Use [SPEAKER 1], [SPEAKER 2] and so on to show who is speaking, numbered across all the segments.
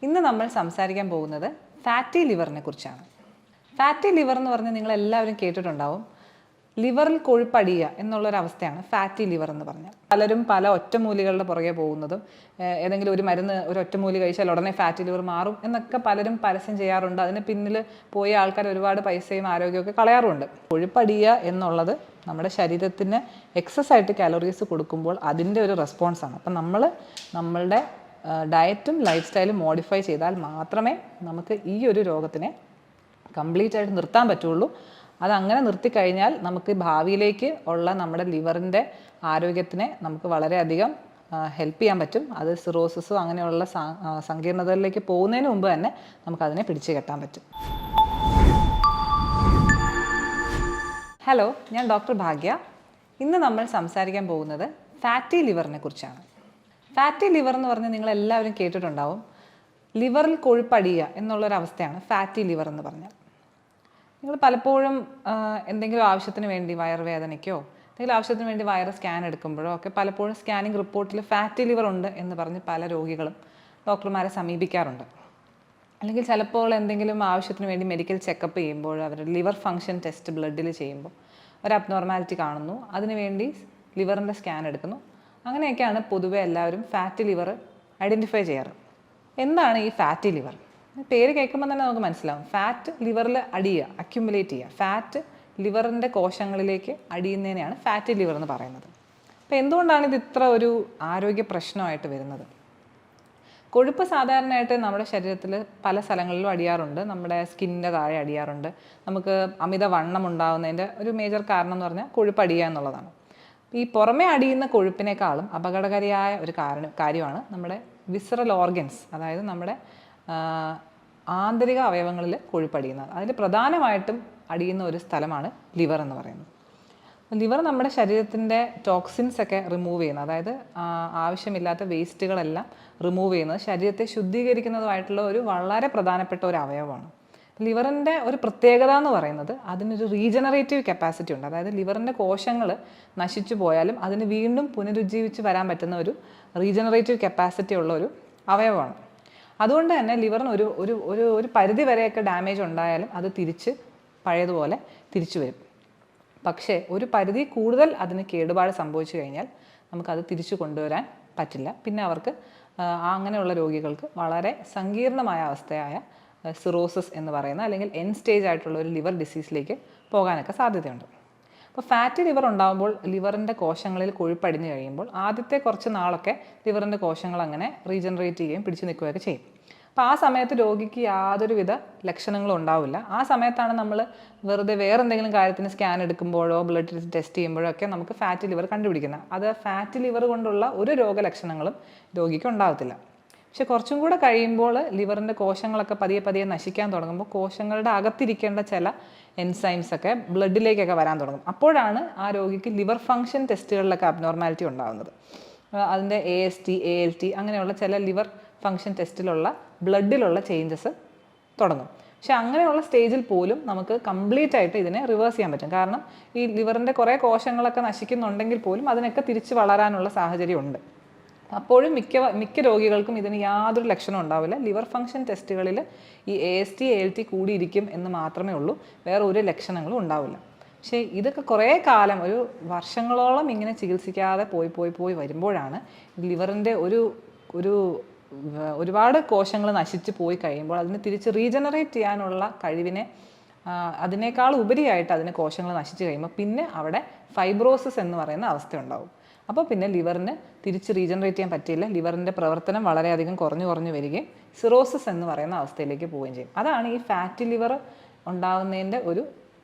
[SPEAKER 1] ഇന്ന് നമ്മൾ സംസാരിക്കാൻ പോകുന്നത് ഫാറ്റി ലിവറിനെ കുറിച്ചാണ്. ഫാറ്റി ലിവർ എന്ന് പറഞ്ഞാൽ നിങ്ങൾ എല്ലാവരും കേട്ടിട്ടുണ്ടാവും. ലിവറിൽ കൊഴുപ്പടിയുക എന്നുള്ളൊരവസ്ഥയാണ് ഫാറ്റി ലിവർ എന്ന് പറഞ്ഞാൽ. പലരും പല ഒറ്റമൂലികളുടെ പുറകെ പോകുന്നതും ഏതെങ്കിലും ഒരു മരുന്ന് ഒരു ഒറ്റമൂലി കഴിച്ചാൽ ഉടനെ ഫാറ്റി ലിവർ മാറും എന്നൊക്കെ പലരും പരസ്യം ചെയ്യാറുണ്ട്. അതിന് പിന്നിൽ പോയ ആൾക്കാർ ഒരുപാട് പൈസയും ആരോഗ്യമൊക്കെ കളയാറുണ്ട്. കൊഴുപ്പടിയുക എന്നുള്ളത് നമ്മുടെ ശരീരത്തിന് എക്സസ് ആയിട്ട് കാലറീസ് കൊടുക്കുമ്പോൾ അതിൻ്റെ ഒരു റെസ്പോൺസാണ്. അപ്പം നമ്മളുടെ ഡയറ്റും ലൈഫ് സ്റ്റൈലും മോഡിഫൈ ചെയ്താൽ മാത്രമേ നമുക്ക് ഈ ഒരു രോഗത്തിനെ കംപ്ലീറ്റ് ആയിട്ട് നിർത്താൻ പറ്റുള്ളൂ. അതങ്ങനെ നിർത്തിക്കഴിഞ്ഞാൽ നമുക്ക് ഭാവിയിലേക്ക് ഉള്ള നമ്മുടെ ലിവറിൻ്റെ ആരോഗ്യത്തിനെ നമുക്ക് വളരെയധികം ഹെൽപ്പ് ചെയ്യാൻ പറ്റും. അത് സിറോസിസോ അങ്ങനെയുള്ള സങ്കീർണതകളിലേക്ക് പോകുന്നതിന് മുമ്പ് തന്നെ നമുക്കതിനെ പിടിച്ചു കെട്ടാൻ പറ്റും. ഹലോ, ഞാൻ ഡോക്ടർ ഭാഗ്യ. ഇന്ന് നമ്മൾ സംസാരിക്കാൻ പോകുന്നത് ഫാറ്റി ലിവറിനെ കുറിച്ചാണ്. ഫാറ്റി ലിവർ എന്ന് പറഞ്ഞാൽ നിങ്ങൾ എല്ലാവരും കേട്ടിട്ടുണ്ടാവും. ലിവറിൽ കൊഴുപ്പടിയുക എന്നുള്ളൊരവസ്ഥയാണ് ഫാറ്റി ലിവർ എന്ന് പറഞ്ഞാൽ. നിങ്ങൾ പലപ്പോഴും എന്തെങ്കിലും ആവശ്യത്തിന് വേണ്ടി വയറുവേദനയ്ക്കോ എന്തെങ്കിലും ആവശ്യത്തിന് വേണ്ടി വയറ് സ്കാൻ എടുക്കുമ്പോഴോ ഒക്കെ പലപ്പോഴും സ്കാനിങ് റിപ്പോർട്ടിൽ ഫാറ്റി ലിവർ ഉണ്ട് എന്ന് പറഞ്ഞ് പല രോഗികളും ഡോക്ടർമാരെ സമീപിക്കാറുണ്ട്. അല്ലെങ്കിൽ ചിലപ്പോൾ എന്തെങ്കിലും ആവശ്യത്തിന് വേണ്ടി മെഡിക്കൽ ചെക്കപ്പ് ചെയ്യുമ്പോൾ അവരുടെ ലിവർ ഫങ്ഷൻ ടെസ്റ്റ് ബ്ലഡിൽ ചെയ്യുമ്പോൾ ഒരു അബ്നോർമാലിറ്റി കാണുന്നു, അതിനുവേണ്ടി ലിവറിൻ്റെ സ്കാൻ എടുക്കുന്നു. അങ്ങനെയൊക്കെയാണ് പൊതുവെ എല്ലാവരും ഫാറ്റി ലിവർ ഐഡൻറ്റിഫൈ ചെയ്യാറ്. എന്താണ് ഈ ഫാറ്റി ലിവർ? പേര് കേൾക്കുമ്പോൾ തന്നെ നമുക്ക് മനസ്സിലാവും. ഫാറ്റ് ലിവറിൽ അടിയുക, അക്യുമുലേറ്റ് ചെയ്യുക. ഫാറ്റ് ലിവറിൻ്റെ കോശങ്ങളിലേക്ക് അടിയുന്നതിനെയാണ് ഫാറ്റി ലിവർ എന്ന് പറയുന്നത്. അപ്പോൾ എന്തുകൊണ്ടാണ് ഇത് ഇത്ര ഒരു ആരോഗ്യ പ്രശ്നമായിട്ട് വരുന്നത്? കൊഴുപ്പ് സാധാരണയായിട്ട് നമ്മുടെ ശരീരത്തിൽ പല സ്ഥലങ്ങളിലും അടിയാറുണ്ട്. നമ്മുടെ സ്കിന്നിൻ്റെ താഴെ അടിയാറുണ്ട്. നമുക്ക് അമിത വണ്ണം ഉണ്ടാകുന്നതിൻ്റെ ഒരു മേജർ കാരണം എന്ന് പറഞ്ഞാൽ കൊഴുപ്പ് അടിയുക എന്നുള്ളതാണ്. ഈ പുറമേ അടിയുന്ന കൊഴുപ്പിനേക്കാളും അപകടകാരിയായ ഒരു കാര്യമാണ് നമ്മുടെ വിസറൽ ഓർഗൻസ്, അതായത് നമ്മുടെ ആന്തരിക അവയവങ്ങളിൽ കൊഴുപ്പടിയുന്നത്. അതിൽ പ്രധാനമായിട്ടും അടിയുന്ന ഒരു സ്ഥലമാണ് ലിവർ എന്ന് പറയുന്നത്. ലിവർ നമ്മുടെ ശരീരത്തിൻ്റെ ടോക്സിൻസ് ഒക്കെ റിമൂവ് ചെയ്യുന്നത്, അതായത് ആവശ്യമില്ലാത്ത വേസ്റ്റുകളെല്ലാം റിമൂവ് ചെയ്യുന്നത്, ശരീരത്തെ ശുദ്ധീകരിക്കുന്നതുമായിട്ടുള്ള ഒരു വളരെ പ്രധാനപ്പെട്ട ഒരു അവയവമാണ്. ലിവറിൻ്റെ ഒരു പ്രത്യേകത എന്ന് പറയുന്നത് അതിനൊരു റീജനറേറ്റീവ് കപ്പാസിറ്റി ഉണ്ട്. അതായത് ലിവറിൻ്റെ കോശങ്ങൾ നശിച്ചു പോയാലും അതിന് വീണ്ടും പുനരുജ്ജീവിച്ച് വരാൻ പറ്റുന്ന ഒരു റീജനറേറ്റീവ് കപ്പാസിറ്റി ഉള്ള ഒരു അവയവമാണ്. അതുകൊണ്ട് തന്നെ ലിവറിന് ഒരു ഒരു ഒരു ഒരു പരിധി വരെയൊക്കെ ഡാമേജ് ഉണ്ടായാലും അത് തിരിച്ച് പഴയതുപോലെ തിരിച്ചു വരും. പക്ഷേ ഒരു പരിധി കൂടുതൽ അതിന് കേടുപാട് സംഭവിച്ചു കഴിഞ്ഞാൽ നമുക്കത് തിരിച്ചു കൊണ്ടുവരാൻ പറ്റില്ല. പിന്നെ അവർക്ക് അങ്ങനെയുള്ള രോഗികൾക്ക് വളരെ സങ്കീർണമായ അവസ്ഥയായ സിറോസിസ് എന്ന് പറയുന്ന അല്ലെങ്കിൽ എൻ സ്റ്റേജ് ആയിട്ടുള്ള ഒരു ലിവർ ഡിസീസിലേക്ക് പോകാനൊക്കെ സാധ്യതയുണ്ട്. അപ്പോൾ ഫാറ്റി ലിവർ ഉണ്ടാകുമ്പോൾ ലിവറിൻ്റെ കോശങ്ങളിൽ കൊഴുപ്പടിഞ്ഞു കഴിയുമ്പോൾ ആദ്യത്തെ കുറച്ച് നാളൊക്കെ ലിവറിൻ്റെ കോശങ്ങൾ അങ്ങനെ റീജനറേറ്റ് ചെയ്യുകയും പിടിച്ചു നിൽക്കുകയൊക്കെ ചെയ്യും. അപ്പോൾ ആ സമയത്ത് രോഗിക്ക് യാതൊരുവിധ ലക്ഷണങ്ങളും ഉണ്ടാവില്ല. ആ സമയത്താണ് നമ്മൾ വെറുതെ വേറെ എന്തെങ്കിലും കാര്യത്തിന് സ്കാൻ എടുക്കുമ്പോഴോ ബ്ലഡ് ടെസ്റ്റ് ചെയ്യുമ്പോഴോ ഒക്കെ നമുക്ക് ഫാറ്റി ലിവർ കണ്ടുപിടിക്കുന്നത്. അത് ഫാറ്റി ലിവർ കൊണ്ടുള്ള ഒരു രോഗലക്ഷണങ്ങളും രോഗിക്ക് ഉണ്ടാകത്തില്ല. പക്ഷെ കുറച്ചും കൂടെ കഴിയുമ്പോൾ ലിവറിൻ്റെ കോശങ്ങളൊക്കെ പതിയെ നശിക്കാൻ തുടങ്ങുമ്പോൾ കോശങ്ങളുടെ അകത്തിരിക്കേണ്ട ചില എൻസൈംസ് ഒക്കെ ബ്ലഡിലേക്കൊക്കെ വരാൻ തുടങ്ങും. അപ്പോഴാണ് ആ രോഗിക്ക് ലിവർ ഫങ്ഷൻ ടെസ്റ്റുകളിലൊക്കെ അബ്നോർമാലിറ്റി ഉണ്ടാകുന്നത്. അതിൻ്റെ AST, ALT അങ്ങനെയുള്ള ചില ലിവർ ഫങ്ഷൻ ടെസ്റ്റിലുള്ള ബ്ലഡിലുള്ള ചേഞ്ചസ് തുടങ്ങും. പക്ഷെ അങ്ങനെയുള്ള സ്റ്റേജിൽ പോലും നമുക്ക് കംപ്ലീറ്റ് ആയിട്ട് ഇതിനെ റിവേഴ്സ് ചെയ്യാൻ പറ്റും. കാരണം ഈ ലിവറിൻ്റെ കുറേ കോശങ്ങളൊക്കെ നശിക്കുന്നുണ്ടെങ്കിൽ പോലും അതിനൊക്കെ തിരിച്ച് വളരാനുള്ള സാഹചര്യമുണ്ട്. അപ്പോഴും മിക്ക രോഗികൾക്കും ഇതിന് യാതൊരു ലക്ഷണവും ഉണ്ടാവില്ല. ലിവർ ഫങ്ഷൻ ടെസ്റ്റുകളിൽ ഈ AST, ALT കൂടിയിരിക്കും എന്ന് മാത്രമേ ഉള്ളൂ, വേറെ ഒരു ലക്ഷണങ്ങളും ഉണ്ടാവില്ല. പക്ഷേ ഇതൊക്കെ കുറേ കാലം, ഒരു വർഷങ്ങളോളം ഇങ്ങനെ ചികിത്സിക്കാതെ പോയി വരുമ്പോഴാണ് ലിവറിൻ്റെ ഒരുപാട് കോശങ്ങൾ നശിച്ച് പോയി കഴിയുമ്പോൾ അതിന് തിരിച്ച് റീജനറേറ്റ് ചെയ്യാനുള്ള കഴിവിനെ അതിനേക്കാൾ ഉപരിയായിട്ട് അതിന് കോശങ്ങൾ നശിച്ച് കഴിയുമ്പോൾ പിന്നെ അവിടെ ഫൈബ്രോസിസ് എന്ന് പറയുന്ന അവസ്ഥ ഉണ്ടാവും. അപ്പോൾ പിന്നെ ലിവറിന് തിരിച്ച് റീജനറേറ്റ് ചെയ്യാൻ പറ്റില്ല. ലിവറിൻ്റെ പ്രവർത്തനം വളരെയധികം കുറഞ്ഞു വരികയും സിറോസിസ് എന്ന് പറയുന്ന അവസ്ഥയിലേക്ക് പോവുകയും ചെയ്യും. അതാണ് ഈ ഫാറ്റി ലിവർ ഉണ്ടാകുന്നതിൻ്റെ ഒരു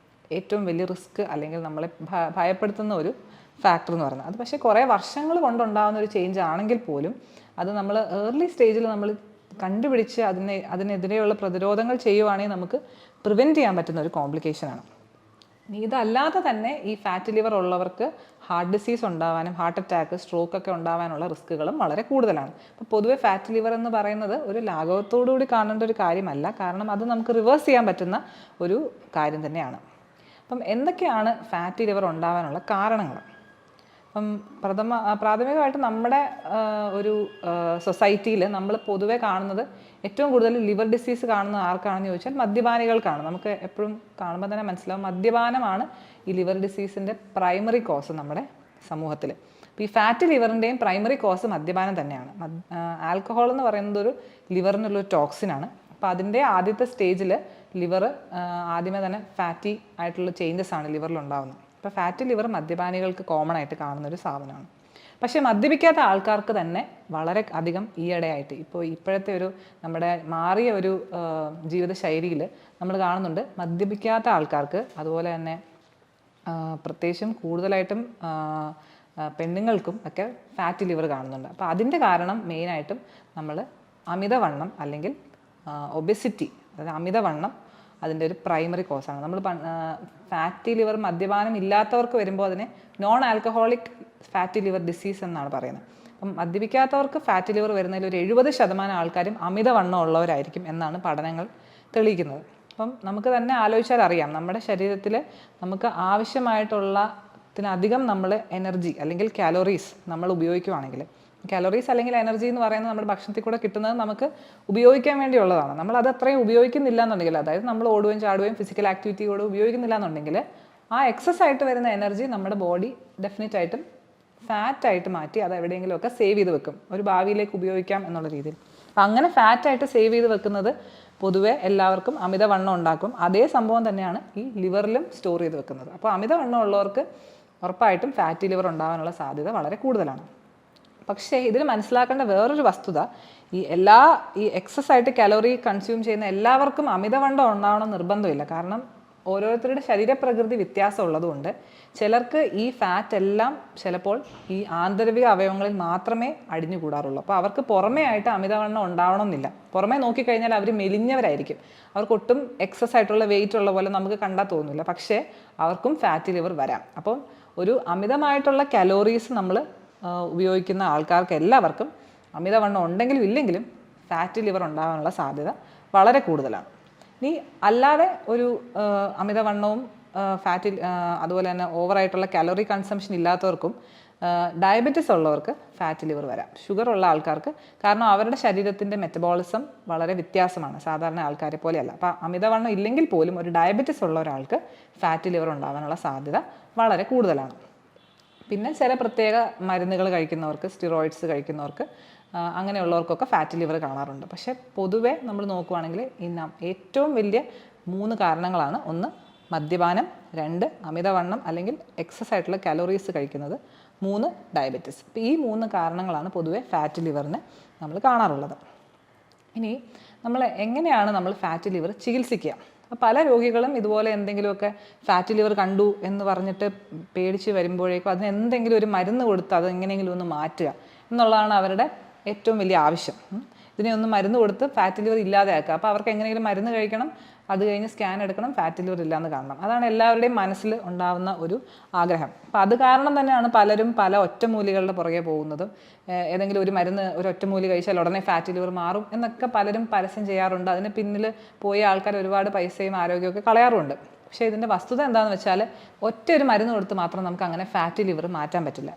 [SPEAKER 1] ഏറ്റവും വലിയ റിസ്ക് അല്ലെങ്കിൽ നമ്മളെ ഭയപ്പെടുത്തുന്ന ഒരു ഫാക്ടർ എന്ന് പറയുന്നത്. അത് പക്ഷേ കുറേ വർഷങ്ങൾ കൊണ്ടുണ്ടാകുന്ന ഒരു ചേഞ്ച് ആണെങ്കിൽ പോലും അത് നമ്മൾ ഏർലി സ്റ്റേജിൽ നമ്മൾ കണ്ടുപിടിച്ച് അതിനെതിരെയുള്ള പ്രതിരോധങ്ങൾ ചെയ്യുവാണെങ്കിൽ നമുക്ക് പ്രിവെൻറ്റ് ചെയ്യാൻ പറ്റുന്ന ഒരു കോംപ്ലിക്കേഷനാണ്. ഇതല്ലാതെ തന്നെ ഈ ഫാറ്റി ലിവർ ഉള്ളവർക്ക് ഹാർട്ട് ഡിസീസ് ഉണ്ടാവാനും ഹാർട്ട് അറ്റാക്ക്, സ്ട്രോക്ക് ഒക്കെ ഉണ്ടാവാനുള്ള റിസ്ക്കുകളും വളരെ കൂടുതലാണ്. അപ്പോൾ പൊതുവെ ഫാറ്റി ലിവർ എന്ന് പറയുന്നത് ഒരു ലാഘവത്തോടുകൂടി കാണേണ്ട ഒരു കാര്യമല്ല. കാരണം അത് നമുക്ക് റിവേഴ്സ് ചെയ്യാൻ പറ്റുന്ന ഒരു കാര്യം തന്നെയാണ്. അപ്പം എന്തൊക്കെയാണ് ഫാറ്റി ലിവർ ഉണ്ടാവാനുള്ള കാരണങ്ങൾ? അപ്പം പ്രാഥമികമായിട്ട് നമ്മുടെ ഒരു സൊസൈറ്റിയിൽ നമ്മൾ പൊതുവെ കാണുന്നത് ഏറ്റവും കൂടുതൽ ലിവർ ഡിസീസ് കാണുന്ന ആർക്കാണെന്ന് ചോദിച്ചാൽ മദ്യപാനികൾക്കാണ്. നമുക്ക് എപ്പോഴും കാണുമ്പോൾ തന്നെ മനസ്സിലാവും മദ്യപാനമാണ് ഈ ലിവർ ഡിസീസിൻ്റെ പ്രൈമറി കോസ് നമ്മുടെ സമൂഹത്തിൽ. അപ്പോൾ ഈ ഫാറ്റ് ലിവറിൻ്റെയും പ്രൈമറി കോസ് മദ്യപാനം തന്നെയാണ്. ആൽക്കഹോൾ എന്ന് പറയുന്നത് ഒരു ലിവറിനുള്ളൊരു ടോക്സിനാണ്. അപ്പോൾ അതിൻ്റെ ആദ്യത്തെ സ്റ്റേജിൽ ലിവർ ആദ്യമേ തന്നെ ഫാറ്റി ആയിട്ടുള്ള ചേഞ്ചസ് ആണ് ലിവറിൽ ഉണ്ടാകുന്നത്. അപ്പോൾ ഫാറ്റി ലിവർ മദ്യപാനികൾക്ക് കോമൺ ആയിട്ട് കാണുന്നൊരു സാധനമാണ്. പക്ഷേ മദ്യപിക്കാത്ത ആൾക്കാർക്ക് തന്നെ വളരെ അധികം ഈയിടെയായിട്ട് ഇപ്പോഴത്തെ ഒരു നമ്മുടെ മാറിയ ഒരു ജീവിതശൈലിയിൽ നമ്മൾ കാണുന്നുണ്ട് മദ്യപിക്കാത്ത ആൾക്കാർക്ക്, അതുപോലെ തന്നെ പ്രത്യേകിച്ചും കൂടുതലായിട്ടും പെണ്ണുങ്ങൾക്കും ഒക്കെ ഫാറ്റി ലിവർ കാണുന്നുണ്ട്. അപ്പോൾ അതിൻ്റെ കാരണം മെയിനായിട്ടും നമ്മൾ അമിതവണ്ണം അല്ലെങ്കിൽ ഒബെസിറ്റി, അതായത് അമിതവണ്ണം അതിൻ്റെ ഒരു പ്രൈമറി കോസാണ്. നമ്മൾ ഫാറ്റി ലിവർ മദ്യപാനം ഇല്ലാത്തവർക്ക് വരുമ്പോൾ അതിനെ non alcoholic fatty liver disease എന്നാണ് പറയുന്നത്. അപ്പം മദ്യപിക്കാത്തവർക്ക് ഫാറ്റി ലിവർ വരുന്നതിൽ ഒരു 70% ആൾക്കാരും അമിതവണ്ണം ഉള്ളവരായിരിക്കും എന്നാണ് പഠനങ്ങൾ തെളിയിക്കുന്നത്. അപ്പം നമുക്ക് തന്നെ ആലോചിച്ചാൽ അറിയാം, നമ്മുടെ ശരീരത്തിൽ നമുക്ക് ആവശ്യമായിട്ടുള്ളതിനധികം നമ്മൾ എനർജി അല്ലെങ്കിൽ കാലോറീസ് നമ്മൾ ഉപയോഗിക്കുകയാണെങ്കിൽ, കാലോറീസ് അല്ലെങ്കിൽ എനർജി എന്ന് പറയുന്നത് നമ്മുടെ ഭക്ഷണത്തിൽ കൂടെ കിട്ടുന്നത് നമുക്ക് ഉപയോഗിക്കാൻ വേണ്ടിയുള്ളതാണ്. നമ്മൾ അത് അത്രയും ഉപയോഗിക്കുന്നില്ല എന്നുണ്ടെങ്കിൽ, അതായത് നമ്മൾ ഓടുകയും ചാടുകയും ഫിസിക്കൽ ആക്ടിവിറ്റിയോട് ഉപയോഗിക്കുന്നില്ല എന്നുണ്ടെങ്കിൽ ആ എക്സസ് ആയിട്ട് വരുന്ന എനർജി നമ്മുടെ ബോഡി ഡെഫിനറ്റ് ആയിട്ടും ഫാറ്റായിട്ട് മാറ്റി അത് എവിടെയെങ്കിലുമൊക്കെ സേവ് ചെയ്ത് വെക്കും, ഒരു ഭാവിയിലേക്ക് ഉപയോഗിക്കാം എന്നുള്ള രീതിയിൽ. അങ്ങനെ ഫാറ്റായിട്ട് സേവ് ചെയ്ത് വെക്കുന്നത് പൊതുവെ എല്ലാവർക്കും അമിതവണ്ണം ഉണ്ടാക്കും. അതേ സംഭവം തന്നെയാണ് ഈ ലിവറിലും സ്റ്റോർ ചെയ്ത് വെക്കുന്നത്. അപ്പോൾ അമിതവണ്ണം ഉള്ളവർക്ക് ഉറപ്പായിട്ടും ഫാറ്റി ലിവർ ഉണ്ടാകാനുള്ള സാധ്യത വളരെ കൂടുതലാണ്. പക്ഷേ ഇതിൽ മനസ്സിലാക്കേണ്ട വേറൊരു വസ്തുത, ഈ എക്സസ് ആയിട്ട് കലോറി കൺസ്യൂം ചെയ്യുന്ന എല്ലാവർക്കും അമിതവണ്ണം ഉണ്ടാവണം നിർബന്ധമില്ല. കാരണം ഓരോരുത്തരുടെ ശരീരപ്രകൃതി വ്യത്യാസം ഉള്ളതുകൊണ്ട് ചിലർക്ക് ഈ ഫാറ്റ് എല്ലാം ചിലപ്പോൾ ഈ ആന്തരിക അവയവങ്ങളിൽ മാത്രമേ അടിഞ്ഞുകൂടാറുള്ളൂ. അപ്പോൾ അവർക്ക് പുറമേ ആയിട്ട് അമിതവണ്ണം ഉണ്ടാവണമെന്നില്ല. പുറമേ നോക്കിക്കഴിഞ്ഞാൽ അവർ മെലിഞ്ഞവരായിരിക്കും, അവർക്ക് ഒട്ടും എക്സസ് ആയിട്ടുള്ള വെയിറ്റ് ഉള്ള പോലെ നമുക്ക് കണ്ടാൽ തോന്നില്ല. പക്ഷേ അവർക്കും ഫാറ്റി ലിവർ വരാം. അപ്പോൾ ഒരു അമിതമായിട്ടുള്ള കലോറീസ് നമ്മൾ ഉപയോഗിക്കുന്ന ആൾക്കാർക്ക് എല്ലാവർക്കും അമിതവണ്ണം ഉണ്ടെങ്കിലും ഇല്ലെങ്കിലും ഫാറ്റി ലിവർ ഉണ്ടാകാനുള്ള സാധ്യത വളരെ കൂടുതലാണ്. ഇനി അല്ലാതെ ഒരു അമിതവണ്ണവും അതുപോലെ തന്നെ ഓവറായിട്ടുള്ള കാലറി കൺസംഷൻ ഇല്ലാത്തവർക്കും ഡയബറ്റിസ് ഉള്ളവർക്ക് ഫാറ്റി ലിവർ വരാം. ഷുഗർ ഉള്ള ആൾക്കാർക്ക്, കാരണം അവരുടെ ശരീരത്തിൻ്റെ മെറ്റബോളിസം വളരെ വ്യത്യാസമാണ്, സാധാരണ ആൾക്കാരെ പോലെയല്ല. അപ്പോൾ അമിതവണ്ണം ഇല്ലെങ്കിൽ പോലും ഒരു ഡയബറ്റിസ് ഉള്ള ഒരാൾക്ക് ഫാറ്റി ലിവർ ഉണ്ടാകാനുള്ള സാധ്യത വളരെ കൂടുതലാണ്. പിന്നെ ചില പ്രത്യേക മരുന്നുകൾ കഴിക്കുന്നവർക്ക്, സ്റ്റിറോയിഡ്സ് കഴിക്കുന്നവർക്ക്, അങ്ങനെയുള്ളവർക്കൊക്കെ ഫാറ്റി ലിവർ കാണാറുണ്ട്. പക്ഷേ പൊതുവെ നമ്മൾ നോക്കുവാണെങ്കിൽ ഏറ്റവും വലിയ 3 കാരണങ്ങളാണ്. 1 മദ്യപാനം, 2 അമിതവണ്ണം അല്ലെങ്കിൽ എക്സസ് ആയിട്ടുള്ള കലോറീസ് കഴിക്കുന്നത്, 3 ഡയബറ്റിസ്. അപ്പോൾ ഈ 3 കാരണങ്ങളാണ് പൊതുവെ ഫാറ്റി ലിവറിന് നമ്മൾ കാണാറുള്ളത്. ഇനി നമ്മൾ എങ്ങനെയാണ് നമ്മൾ ഫാറ്റി ലിവർ ചികിത്സിക്കുക? പല രോഗികളും ഇതുപോലെ എന്തെങ്കിലുമൊക്കെ ഫാറ്റി ലിവർ കണ്ടു എന്ന് പറഞ്ഞിട്ട് പേടിച്ച് വരുമ്പോഴേക്കും അതിന് എന്തെങ്കിലും ഒരു മരുന്ന് കൊടുത്ത് അത് എങ്ങനെയെങ്കിലും ഒന്ന് മാറ്റുക എന്നുള്ളതാണ് അവരുടെ ഏറ്റവും വലിയ ആവശ്യം. ഇതിനെ ഒന്ന് മരുന്ന് കൊടുത്ത് ഫാറ്റി ലിവർ ഇല്ലാതെയാക്കുക. അപ്പോൾ അവർക്ക് എങ്ങനെയെങ്കിലും മരുന്ന് കഴിക്കണം, അത് കഴിഞ്ഞ് സ്കാൻ എടുക്കണം, ഫാറ്റി ലിവർ ഇല്ലയെന്ന് കാണണം. അതാണ് എല്ലാവരുടെയും മനസ്സിൽ ഉണ്ടാകുന്ന ഒരു ആഗ്രഹം. അപ്പോൾ അത് കാരണം തന്നെയാണ് പലരും പല ഒറ്റമൂലികളുടെ പുറകെ പോകുന്നതും. ഏതെങ്കിലും ഒരു മരുന്ന് ഒരു ഒറ്റമൂലി കഴിച്ചാൽ ഉടനെ ഫാറ്റി ലിവർ മാറും എന്നൊക്കെ പലരും പരസ്യം ചെയ്യാറുണ്ട്. അതിന് പിന്നിൽ പോയ ആൾക്കാർ ഒരുപാട് പൈസയും ആരോഗ്യമൊക്കെ കളയാറുണ്ട്. പക്ഷേ ഇതിൻ്റെ വസ്തുത എന്താണെന്ന് വെച്ചാൽ ഒറ്റ ഒരു മരുന്ന് കൊടുത്ത് മാത്രം നമുക്ക് അങ്ങനെ ഫാറ്റി ലിവർ മാറ്റാൻ പറ്റില്ല.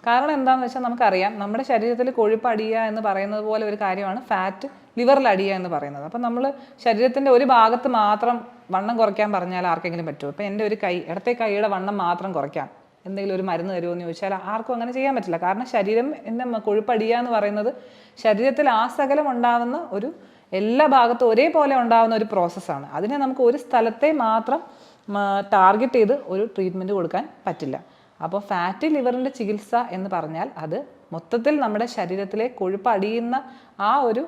[SPEAKER 1] കാരണം എന്താണെന്ന് വെച്ചാൽ നമുക്കറിയാം, നമ്മുടെ ശരീരത്തിൽ കൊഴുപ്പ് അടിയുക എന്ന് പറയുന്നത് പോലെ ഒരു കാര്യമാണ് ഫാറ്റ് ലിവറിൽ അടിയുക എന്ന് പറയുന്നത്. അപ്പം നമ്മൾ ശരീരത്തിൻ്റെ ഒരു ഭാഗത്ത് മാത്രം വണ്ണം കുറയ്ക്കാൻ പറഞ്ഞാൽ ആർക്കെങ്കിലും പറ്റുമോ? ഇപ്പം എൻ്റെ ഒരു ഇടത്തെ കൈയുടെ വണ്ണം മാത്രം കുറയ്ക്കാം, എന്തെങ്കിലും ഒരു മരുന്ന് തരുമോ എന്ന് ചോദിച്ചാൽ ആർക്കും അങ്ങനെ ചെയ്യാൻ പറ്റില്ല. കാരണം ശരീരം കൊഴുപ്പടിയുക എന്ന് പറയുന്നത് ശരീരത്തിൽ ആസകലം ഉണ്ടാകുന്ന ഒരു എല്ലാ ഭാഗത്തും ഒരേപോലെ ഉണ്ടാകുന്ന ഒരു പ്രോസസ്സാണ്. അതിനെ നമുക്ക് ഒരു സ്ഥലത്തെ മാത്രം ടാർഗറ്റ് ചെയ്ത് ഒരു ട്രീറ്റ്മെൻറ്റ് കൊടുക്കാൻ പറ്റില്ല. അപ്പോൾ ഫാറ്റി ലിവറിൻ്റെ ചികിത്സ എന്ന് പറഞ്ഞാൽ അത് മൊത്തത്തിൽ നമ്മുടെ ശരീരത്തിലെ കൊഴുപ്പ് അടിയുന്ന ആ ഒരു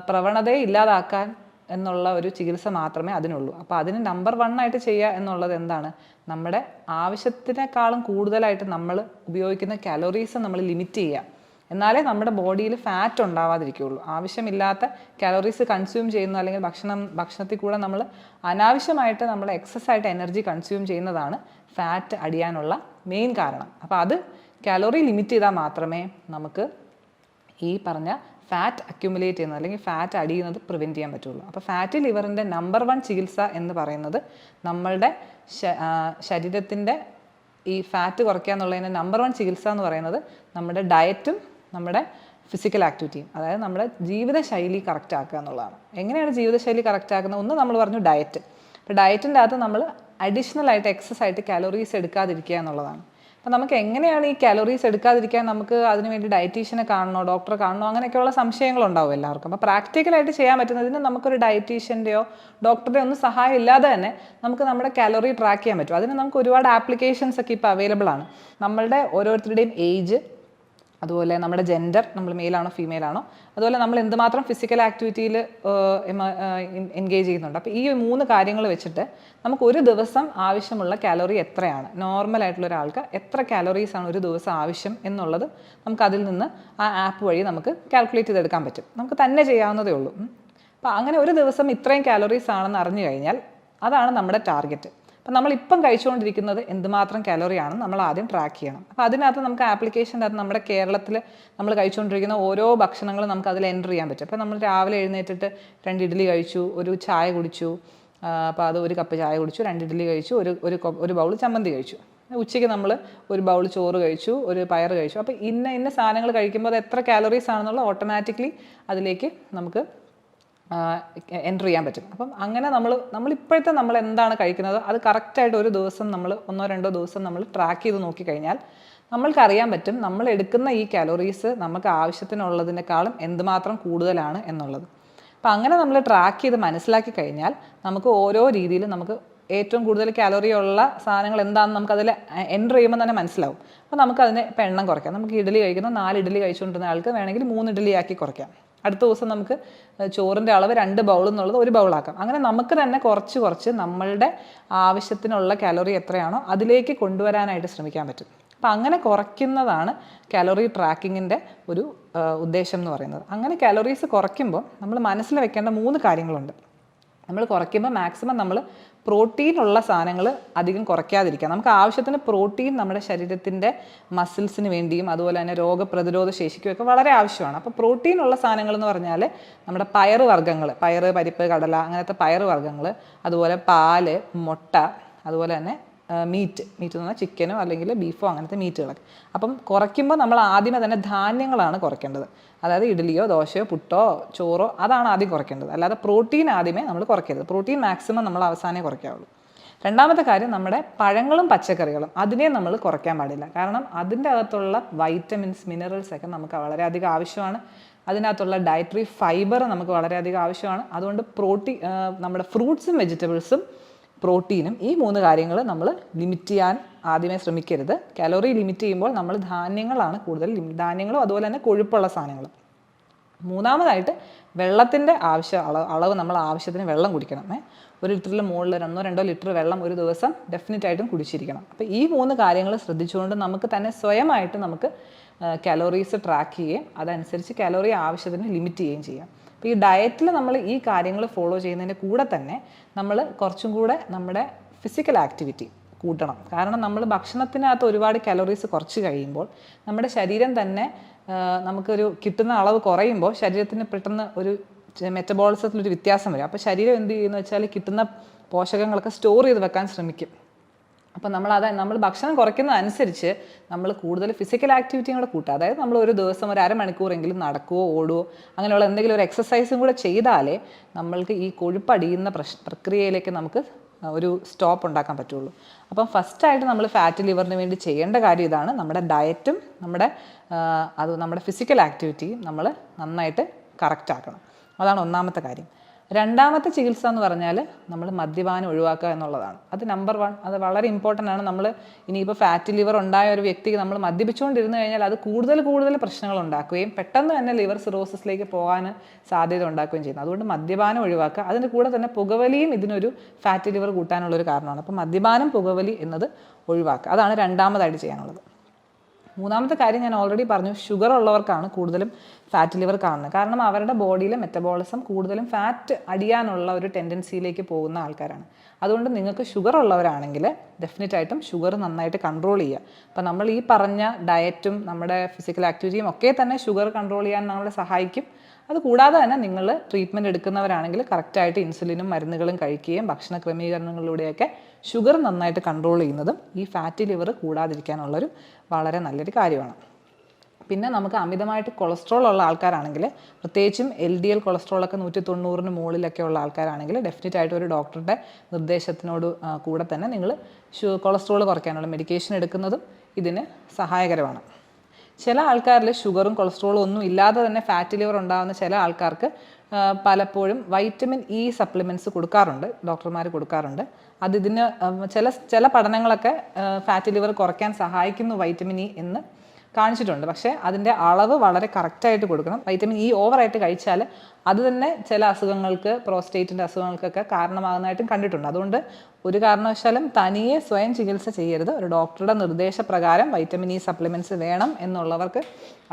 [SPEAKER 1] പ്രവണതയെ ഇല്ലാതാക്കാൻ എന്നുള്ള ഒരു ചികിത്സ മാത്രമേ അതിനുള്ളൂ. അപ്പോൾ അതിന് നമ്പർ 1 ആയിട്ട് ചെയ്യുക എന്നുള്ളത് എന്താണ്? നമ്മുടെ ആവശ്യത്തിനേക്കാളും കൂടുതലായിട്ട് നമ്മൾ ഉപയോഗിക്കുന്ന കാലോറീസ് നമ്മൾ ലിമിറ്റ് ചെയ്യുക. എന്നാലേ നമ്മുടെ ബോഡിയിൽ ഫാറ്റ് ഉണ്ടാവാതിരിക്കുകയുള്ളൂ. ആവശ്യമില്ലാത്ത കാലോറീസ് കൺസ്യൂം ചെയ്യുന്ന അല്ലെങ്കിൽ ഭക്ഷണത്തിൽ കൂടെ നമ്മൾ അനാവശ്യമായിട്ട് നമ്മൾ എക്സസ് ആയിട്ട് എനർജി കൺസ്യൂം ചെയ്യുന്നതാണ് ഫാറ്റ് അടിയാനുള്ള മെയിൻ കാരണം. അപ്പോൾ അത് കാലോറി ലിമിറ്റ് ചെയ്താൽ മാത്രമേ നമുക്ക് ഈ പറഞ്ഞ ഫാറ്റ് അക്യുമുലേറ്റ് ചെയ്യുന്നത് അല്ലെങ്കിൽ ഫാറ്റ് അടിയുന്നത് പ്രിവെൻറ്റ് ചെയ്യാൻ പറ്റുള്ളൂ. അപ്പോൾ ഫാറ്റി ലിവറിൻ്റെ നമ്പർ 1 ചികിത്സ എന്ന് പറയുന്നത് നമ്മളുടെ ശരീരത്തിൻ്റെ ഈ ഫാറ്റ് കുറയ്ക്കുക എന്നുള്ളതിൻ്റെ നമ്പർ 1 ചികിത്സ എന്ന് പറയുന്നത് നമ്മുടെ ഡയറ്റും നമ്മുടെ ഫിസിക്കൽ ആക്ടിവിറ്റിയും, അതായത് നമ്മുടെ ജീവിതശൈലി കറക്റ്റ് ആക്കുക എന്നുള്ളതാണ്. എങ്ങനെയാണ് ജീവിതശൈലി കറക്റ്റ് ആക്കുന്നത്? ഒന്ന് നമ്മൾ പറഞ്ഞു ഡയറ്റ്. അപ്പോൾ ഡയറ്റിൻ്റെ അകത്ത് നമ്മൾ അഡീഷണൽ ആയിട്ട് എക്സസ് ആയിട്ട് കാലോറീസ് എടുക്കാതിരിക്കുക എന്നുള്ളതാണ്. അപ്പോൾ നമുക്ക് എങ്ങനെയാണ് ഈ കാലോറീസ് എടുക്കാതിരിക്കാൻ, നമുക്ക് അതിനുവേണ്ടി ഡയറ്റീഷ്യനെ കാണണോ ഡോക്ടറെ കാണണോ അങ്ങനെയൊക്കെയുള്ള സംശയങ്ങളുണ്ടാവും എല്ലാവർക്കും. അപ്പോൾ പ്രാക്ടിക്കലായിട്ട് ചെയ്യാൻ പറ്റുന്നതിന് നമുക്കൊരു ഡയറ്റീഷ്യൻ്റെയോ ഡോക്ടറുടെയോ ഒന്നും സഹായം ഇല്ലാതെ തന്നെ നമുക്ക് നമ്മുടെ കാലോറി ട്രാക്ക് ചെയ്യാൻ പറ്റും. അതിന് നമുക്ക് ഒരുപാട് ആപ്ലിക്കേഷൻസ് ഒക്കെ ഇപ്പോൾ അവൈലബിൾ ആണ്. നമ്മളുടെ ഓരോരുത്തരുടെയും ഏജ്, അതുപോലെ നമ്മുടെ ജെൻഡർ, നമ്മൾ മെയിലാണോ ഫീമെയിലാണോ, അതുപോലെ നമ്മൾ എന്തുമാത്രം ഫിസിക്കൽ ആക്ടിവിറ്റിയിൽ എൻഗേജ് ചെയ്യുന്നുണ്ട്. അപ്പോൾ ഈ 3 കാര്യങ്ങൾ വെച്ചിട്ട് നമുക്ക് ഒരു ദിവസം ആവശ്യമുള്ള കാലോറി എത്രയാണ്, നോർമലായിട്ടുള്ള ഒരാൾക്ക് എത്ര കാലോറീസാണ് ഒരു ദിവസം ആവശ്യം എന്നുള്ളത് നമുക്ക് അതിൽ നിന്ന് ആ ആപ്പ് വഴി നമുക്ക് കാൽക്കുലേറ്റ് ചെയ്തെടുക്കാൻ പറ്റും. നമുക്ക് തന്നെ ചെയ്യാവുന്നതേ ഉള്ളൂ. അപ്പോൾ അങ്ങനെ ഒരു ദിവസം ഇത്രയും കാലോറീസ് ആണെന്ന് അറിഞ്ഞു കഴിഞ്ഞാൽ അതാണ് നമ്മുടെ ടാർഗറ്റ്. അപ്പം നമ്മളിപ്പം കഴിച്ചുകൊണ്ടിരിക്കുന്നത് എന്തുമാത്രം കാലോറിയാണെന്ന് നമ്മൾ ആദ്യം ട്രാക്ക് ചെയ്യണം. അപ്പോൾ അതിനകത്ത് നമുക്ക് ആപ്ലിക്കേഷൻ്റെ അകത്ത് നമ്മുടെ കേരളത്തിൽ നമ്മൾ കഴിച്ചുകൊണ്ടിരിക്കുന്ന ഓരോ ഭക്ഷണങ്ങളും നമുക്ക് അതിൽ എൻ്റർ ചെയ്യാൻ പറ്റും. അപ്പോൾ നമ്മൾ രാവിലെ എഴുന്നേറ്റിട്ട് 2 ഇഡ്ഡലി കഴിച്ചു, ഒരു ചായ കുടിച്ചു, അപ്പോൾ അത് 1 കപ്പ് ചായ കുടിച്ചു, 2 ഇഡ്ഡലി കഴിച്ചു, ഒരു ബൗൾ ചമ്മന്തി കഴിച്ചു. ഉച്ചയ്ക്ക് നമ്മൾ ഒരു ബൗൾ ചോറ് കഴിച്ചു, ഒരു പയർ കഴിച്ചു. അപ്പോൾ ഇന്ന സാധനങ്ങൾ കഴിക്കുമ്പോൾ അത് എത്ര കാലോറീസ് ആണെന്നുള്ള ഓട്ടോമാറ്റിക്കലി അതിലേക്ക് നമുക്ക് എൻ്റർ ചെയ്യാൻ പറ്റും. അപ്പം അങ്ങനെ നമ്മളിപ്പോഴത്തെ നമ്മൾ എന്താണ് കഴിക്കുന്നത് അത് കറക്റ്റായിട്ട് ഒരു ദിവസം നമ്മൾ 1-2 ദിവസം നമ്മൾ ട്രാക്ക് ചെയ്ത് നോക്കിക്കഴിഞ്ഞാൽ നമ്മൾക്കറിയാൻ പറ്റും നമ്മൾ എടുക്കുന്ന ഈ കാലോറീസ് നമുക്ക് ആവശ്യത്തിനുള്ളതിനേക്കാളും എന്തുമാത്രം കൂടുതലാണ് എന്നുള്ളത്. അപ്പം അങ്ങനെ നമ്മൾ ട്രാക്ക് ചെയ്ത് മനസ്സിലാക്കി കഴിഞ്ഞാൽ നമുക്ക് ഓരോ രീതിയിലും നമുക്ക് ഏറ്റവും കൂടുതൽ കാലോറി ഉള്ള സാധനങ്ങൾ എന്താണെന്ന് നമുക്കതിൽ എൻ്റർ ചെയ്യുമ്പോൾ തന്നെ മനസ്സിലാവും. അപ്പോൾ നമുക്കതിനെ ഇപ്പം എണ്ണം കുറയ്ക്കാം. നമുക്ക് ഇഡ്ഡലി കഴിക്കുന്ന 4 ഇഡ്ഡലി കഴിച്ചുകൊണ്ടിരുന്ന ആൾക്ക് വേണമെങ്കിൽ 3 ഇഡ്ഡലി ആക്കി കുറയ്ക്കാം. അടുത്ത ദിവസം നമുക്ക് ചോറിൻ്റെ അളവ് 2 ബൗൾ എന്നുള്ളത് 1 ബൗളാക്കാം. അങ്ങനെ നമുക്ക് തന്നെ കുറച്ച് നമ്മളുടെ ആവശ്യത്തിനുള്ള കാലോറി എത്രയാണോ അതിലേക്ക് കൊണ്ടുവരാനായിട്ട് ശ്രമിക്കാൻ പറ്റും. അപ്പം അങ്ങനെ കുറയ്ക്കുന്നതാണ് കാലോറി ട്രാക്കിങ്ങിൻ്റെ ഒരു ഉദ്ദേശം എന്ന് പറയുന്നത്. അങ്ങനെ കാലോറീസ് കുറയ്ക്കുമ്പോൾ നമ്മൾ മനസ്സിൽ വെക്കേണ്ട 3 കാര്യങ്ങളുണ്ട്. നമ്മൾ കുറയ്ക്കുമ്പോൾ മാക്സിമം നമ്മൾ പ്രോട്ടീനുള്ള സാധനങ്ങൾ അധികം കുറയ്ക്കാതിരിക്കുക. നമുക്ക് ആവശ്യത്തിന് പ്രോട്ടീൻ നമ്മുടെ ശരീരത്തിൻ്റെ മസിൽസിന് വേണ്ടിയും അതുപോലെ തന്നെ രോഗപ്രതിരോധ ശേഷിക്കുമൊക്കെ വളരെ ആവശ്യമാണ്. അപ്പോൾ പ്രോട്ടീനുള്ള സാധനങ്ങൾ എന്ന് പറഞ്ഞാൽ നമ്മുടെ പയറ്, പരിപ്പ്, കടല അങ്ങനത്തെ പയറ് വർഗ്ഗങ്ങൾ, അതുപോലെ പാല്, മുട്ട, അതുപോലെ തന്നെ മീറ്റ് എന്ന് പറഞ്ഞാൽ ചിക്കനോ അല്ലെങ്കിൽ ബീഫോ അങ്ങനത്തെ മീറ്റുകളൊക്കെ. അപ്പം കുറയ്ക്കുമ്പോൾ നമ്മൾ ആദ്യമേ തന്നെ ധാന്യങ്ങളാണ് കുറയ്ക്കേണ്ടത്. അതായത് ഇഡ്ഡലിയോ ദോശയോ പുട്ടോ ചോറോ അതാണ് ആദ്യം കുറയ്ക്കേണ്ടത്. അല്ലാതെ പ്രോട്ടീൻ ആദ്യമേ നമ്മൾ കുറയ്ക്കരുത്. പ്രോട്ടീൻ മാക്സിമം നമ്മൾ അവസാനമേ കുറയ്ക്കാവുള്ളൂ. രണ്ടാമത്തെ കാര്യം നമ്മുടെ പഴങ്ങളും പച്ചക്കറികളും അതിനെ നമ്മൾ കുറയ്ക്കാൻ പാടില്ല. കാരണം അതിൻ്റെ അകത്തുള്ള വൈറ്റമിൻസ്, മിനറൽസ് ഒക്കെ നമുക്ക് വളരെയധികം ആവശ്യമാണ്. അതിനകത്തുള്ള ഡയറ്ററി ഫൈബർ നമുക്ക് വളരെയധികം ആവശ്യമാണ്. അതുകൊണ്ട് നമ്മുടെ ഫ്രൂട്ട്സും വെജിറ്റബിൾസും പ്രോട്ടീനും ഈ 3 കാര്യങ്ങൾ നമ്മൾ ലിമിറ്റ് ചെയ്യാൻ ആദ്യമേ ശ്രമിക്കരുത്. കാലോറി ലിമിറ്റ് ചെയ്യുമ്പോൾ നമ്മൾ ധാന്യങ്ങളാണ് കൂടുതൽ ധാന്യങ്ങളും അതുപോലെ തന്നെ കൊഴുപ്പുള്ള സാധനങ്ങളും. മൂന്നാമതായിട്ട് വെള്ളത്തിൻ്റെ അളവ് നമ്മൾ ആവശ്യത്തിന് വെള്ളം കുടിക്കണം. 1 ലിറ്ററിൽ മുകളിൽ 1-2 ലിറ്റർ വെള്ളം ഒരു ദിവസം ഡെഫിനറ്റായിട്ടും കുടിച്ചിരിക്കണം. അപ്പോൾ ഈ 3 കാര്യങ്ങൾ ശ്രദ്ധിച്ചുകൊണ്ട് നമുക്ക് തന്നെ സ്വയമായിട്ട് നമുക്ക് കാലോറീസ് ട്രാക്ക് ചെയ്യുകയും അതനുസരിച്ച് കാലോറി ആവശ്യത്തിന് ലിമിറ്റ് ചെയ്യുകയും ചെയ്യാം. അപ്പോൾ ഈ ഡയറ്റിൽ നമ്മൾ ഈ കാര്യങ്ങൾ ഫോളോ ചെയ്യുന്നതിൻ്റെ കൂടെ തന്നെ നമ്മൾ കുറച്ചും കൂടെ നമ്മുടെ ഫിസിക്കൽ ആക്ടിവിറ്റി കൂട്ടണം. കാരണം നമ്മൾ ഭക്ഷണത്തിനകത്ത് ഒരുപാട് കാലോറീസ് കുറച്ച് കഴിയുമ്പോൾ നമ്മുടെ ശരീരം തന്നെ നമുക്കൊരു കിട്ടുന്ന അളവ് കുറയുമ്പോൾ ശരീരത്തിന് പെട്ടെന്ന് ഒരു മെറ്റബോളിസത്തിലൊരു വ്യത്യാസം വരും. അപ്പോൾ ശരീരം എന്ത് ചെയ്യുമെന്ന് വെച്ചാൽ കിട്ടുന്ന പോഷകങ്ങളൊക്കെ സ്റ്റോർ ചെയ്ത് വെക്കാൻ ശ്രമിക്കും. അപ്പോൾ നമ്മൾ ഭക്ഷണം കുറയ്ക്കുന്നതനുസരിച്ച് നമ്മൾ കൂടുതൽ ഫിസിക്കൽ ആക്ടിവിറ്റിയും കൂടെ കൂട്ടുക. അതായത് നമ്മൾ ഒരു ദിവസം ഒരു അരമണിക്കൂറെങ്കിലും നടക്കുകയോ ഓടുകയോ അങ്ങനെയുള്ള എന്തെങ്കിലും ഒരു എക്സസൈസും കൂടെ ചെയ്താലേ നമ്മൾക്ക് ഈ കൊഴുപ്പടിയുന്ന പ്രക്രിയയിലേക്ക് നമുക്ക് ഒരു സ്റ്റോപ്പ് ഉണ്ടാക്കാൻ പറ്റുള്ളൂ. അപ്പം ഫസ്റ്റായിട്ട് നമ്മൾ ഫാറ്റ് ലിവറിന് വേണ്ടി ചെയ്യേണ്ട കാര്യം ഇതാണ്. നമ്മുടെ ഡയറ്റും നമ്മുടെ ഫിസിക്കൽ ആക്ടിവിറ്റിയും നമ്മൾ നന്നായിട്ട് കറക്റ്റ് ആക്കണം. അതാണ് ഒന്നാമത്തെ കാര്യം. രണ്ടാമത്തെ ചികിത്സ എന്ന് പറഞ്ഞാൽ നമ്മൾ മദ്യപാനം ഒഴിവാക്കുക എന്നുള്ളതാണ്. അത് നമ്പർ 1. അത് വളരെ ഇമ്പോർട്ടൻ്റ് ആണ്. നമ്മൾ ഇനിയിപ്പോൾ ഫാറ്റ് ലിവർ ഉണ്ടായ ഒരു വ്യക്തിക്ക് നമ്മൾ മദ്യപിച്ചുകൊണ്ടിരുന്നു കഴിഞ്ഞാൽ അത് കൂടുതൽ പ്രശ്നങ്ങൾ ഉണ്ടാക്കുകയും പെട്ടെന്ന് തന്നെ ലിവർ സിറോസിസിലേക്ക് പോകാൻ സാധ്യത ഉണ്ടാക്കുകയും ചെയ്യുന്നു. അതുകൊണ്ട് മദ്യപാനം ഒഴിവാക്കുക. അതിൻ്റെ കൂടെ തന്നെ പുകവലിയും ഇതിനൊരു ഫാറ്റ് ലിവർ കൂട്ടാനുള്ളൊരു കാരണമാണ്. അപ്പോൾ മദ്യപാനം, പുകവലി എന്നത് ഒഴിവാക്കുക. അതാണ് രണ്ടാമതായിട്ട് ചെയ്യാനുള്ളത്. മൂന്നാമത്തെ കാര്യം ഞാൻ ഓൾറെഡി പറഞ്ഞു, ഷുഗർ ഉള്ളവർക്കാണ് കൂടുതലും ഫാറ്റ് ലിവർ കാണുന്നത്. കാരണം അവരുടെ ബോഡിയിലെ മെറ്റബോളിസം കൂടുതലും ഫാറ്റ് അടിയാനുള്ള ഒരു ടെൻഡൻസിയിലേക്ക് പോകുന്ന ആൾക്കാരാണ്. അതുകൊണ്ട് നിങ്ങൾക്ക് ഷുഗർ ഉള്ളവരാണെങ്കിൽ ഡെഫിനറ്റായിട്ടും ഷുഗർ നന്നായിട്ട് കൺട്രോൾ ചെയ്യുക. അപ്പോൾ നമ്മൾ ഈ പറഞ്ഞ ഡയറ്റും നമ്മുടെ ഫിസിക്കൽ ആക്ടിവിറ്റിയും ഒക്കെ തന്നെ ഷുഗർ കൺട്രോൾ ചെയ്യാൻ നമ്മളെ സഹായിക്കും. അത് കൂടാതെ തന്നെ നിങ്ങൾ ട്രീറ്റ്മെൻറ്റ് എടുക്കുന്നവരാണെങ്കിൽ കറക്റ്റായിട്ട് ഇൻസുലിനും മരുന്നുകളും കഴിക്കുകയും ഭക്ഷണ ക്രമീകരണങ്ങളിലൂടെയൊക്കെ ഷുഗർ നന്നായിട്ട് കൺട്രോൾ ചെയ്യുന്നതും ഈ ഫാറ്റി ലിവർ കൂടാതിരിക്കാനുള്ളൊരു വളരെ നല്ലൊരു കാര്യമാണ്. പിന്നെ നമുക്ക് അമിതമായിട്ട് കൊളസ്ട്രോൾ ഉള്ള ആൾക്കാരാണെങ്കിൽ, പ്രത്യേകിച്ചും LDL കൊളസ്ട്രോളൊക്കെ 190-ന് മുകളിലൊക്കെ ഉള്ള ആൾക്കാരാണെങ്കിൽ ഡെഫിനറ്റ് ആയിട്ട് ഒരു ഡോക്ടറുടെ നിർദ്ദേശത്തിനോട് കൂടെ തന്നെ നിങ്ങൾ കൊളസ്ട്രോൾ കുറയ്ക്കാനുള്ള മെഡിക്കേഷൻ എടുക്കുന്നതും ഇതിന് സഹായകരമാണ്. ചില ആൾക്കാരിൽ ഷുഗറും കൊളസ്ട്രോളും ഒന്നും ഇല്ലാതെ തന്നെ ഫാറ്റി ലിവർ ഉണ്ടാകുന്ന ചില ആൾക്കാർക്ക് പലപ്പോഴും വൈറ്റമിൻ ഇ സപ്ലിമെൻറ്റ്സ് കൊടുക്കാറുണ്ട്, ഡോക്ടർമാർ കൊടുക്കാറുണ്ട്. അതിന് ചില പഠനങ്ങളൊക്കെ ഫാറ്റി ലിവർ കുറയ്ക്കാൻ സഹായിക്കുന്നു വൈറ്റമിൻ ഇ എന്ന് കാണിച്ചിട്ടുണ്ട്. പക്ഷേ അതിൻ്റെ അളവ് വളരെ കറക്റ്റായിട്ട് കൊടുക്കണം. വൈറ്റമിൻ ഇ ഓവറായിട്ട് കഴിച്ചാൽ അത് തന്നെ ചില അസുഖങ്ങൾക്ക്, പ്രോസ്റ്റേറ്റിൻ്റെ അസുഖങ്ങൾക്കൊക്കെ കാരണമാകുന്നതായിട്ടും കണ്ടിട്ടുണ്ട്. അതുകൊണ്ട് ഒരു കാരണവശാലും തനിയെ സ്വയം ചികിത്സ ചെയ്യരുത്. ഒരു ഡോക്ടറുടെ നിർദ്ദേശപ്രകാരം വൈറ്റമിൻ ഇ സപ്ലിമെൻറ്റ്സ് വേണം എന്നുള്ളവർക്ക്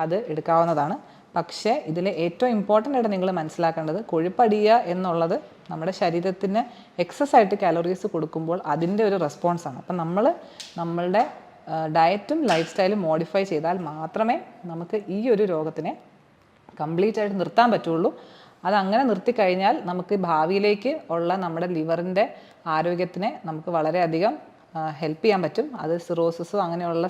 [SPEAKER 1] അത് എടുക്കാവുന്നതാണ്. പക്ഷേ ഇതിൽ ഏറ്റവും ഇമ്പോർട്ടൻ്റ് ആയിട്ട് നിങ്ങൾ മനസ്സിലാക്കേണ്ടത്, കൊഴുപ്പടിയുക എന്നുള്ളത് നമ്മുടെ ശരീരത്തിന് എക്സസ് ആയിട്ട് കാലറീസ് കൊടുക്കുമ്പോൾ അതിൻ്റെ ഒരു റെസ്പോൺസാണ്. അപ്പം നമ്മളുടെ ഡയറ്റും ലൈഫ് സ്റ്റൈലും മോഡിഫൈ ചെയ്താൽ മാത്രമേ നമുക്ക് ഈ ഒരു രോഗത്തിനെ കംപ്ലീറ്റ് ആയിട്ട് നിർത്താൻ പറ്റുള്ളൂ. അതങ്ങനെ നിർത്തിക്കഴിഞ്ഞാൽ നമുക്ക് ഭാവിയിലേക്ക് ഉള്ള നമ്മുടെ ലിവറിൻ്റെ ആരോഗ്യത്തിനെ നമുക്ക് വളരെയധികം ഹെൽപ്പ് ചെയ്യാൻ പറ്റും. അത് സിറോസിസോ അങ്ങനെയുള്ള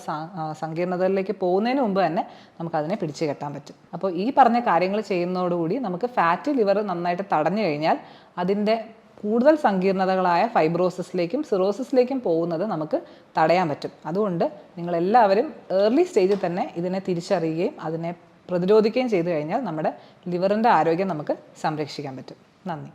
[SPEAKER 1] സങ്കീർണതകളിലേക്ക് പോകുന്നതിന് മുമ്പ് തന്നെ നമുക്കതിനെ പിടിച്ചു കെട്ടാൻ പറ്റും. അപ്പോൾ ഈ പറഞ്ഞ കാര്യങ്ങൾ ചെയ്യുന്നതോടുകൂടി നമുക്ക് ഫാറ്റി ലിവർ നന്നായിട്ട് തടഞ്ഞു കഴിഞ്ഞാൽ അതിൻ്റെ കൂടുതൽ സങ്കീർണതകളായ ഫൈബ്രോസിസിലേക്കും സിറോസിസിലേക്കും പോകുന്നത് നമുക്ക് തടയാൻ പറ്റും. അതുകൊണ്ട് നിങ്ങളെല്ലാവരും ഏർലി സ്റ്റേജിൽ തന്നെ ഇതിനെ തിരിച്ചറിയുകയും അതിനെ പ്രതിരോധിക്കുകയും ചെയ്തു കഴിഞ്ഞാൽ നമ്മുടെ ലിവറിൻ്റെ ആരോഗ്യം നമുക്ക് സംരക്ഷിക്കാൻ പറ്റും. നന്ദി.